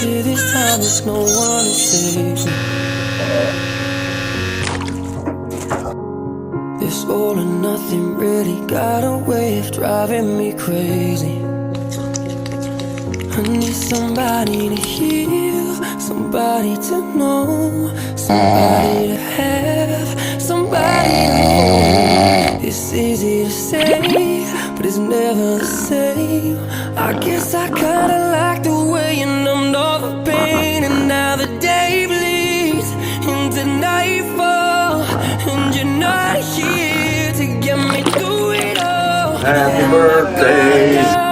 Crazy this time, there's no one to save me. This all or nothing really got a way of driving me crazy. I need somebody to heal, somebody to know, somebody to have, somebody to hold. It's easy to say, but it's never the same. I guess I kinda like the way you numbed all the pain. And now the day bleeds into nightfall, and you're not here to get me through it all. Happy birthday.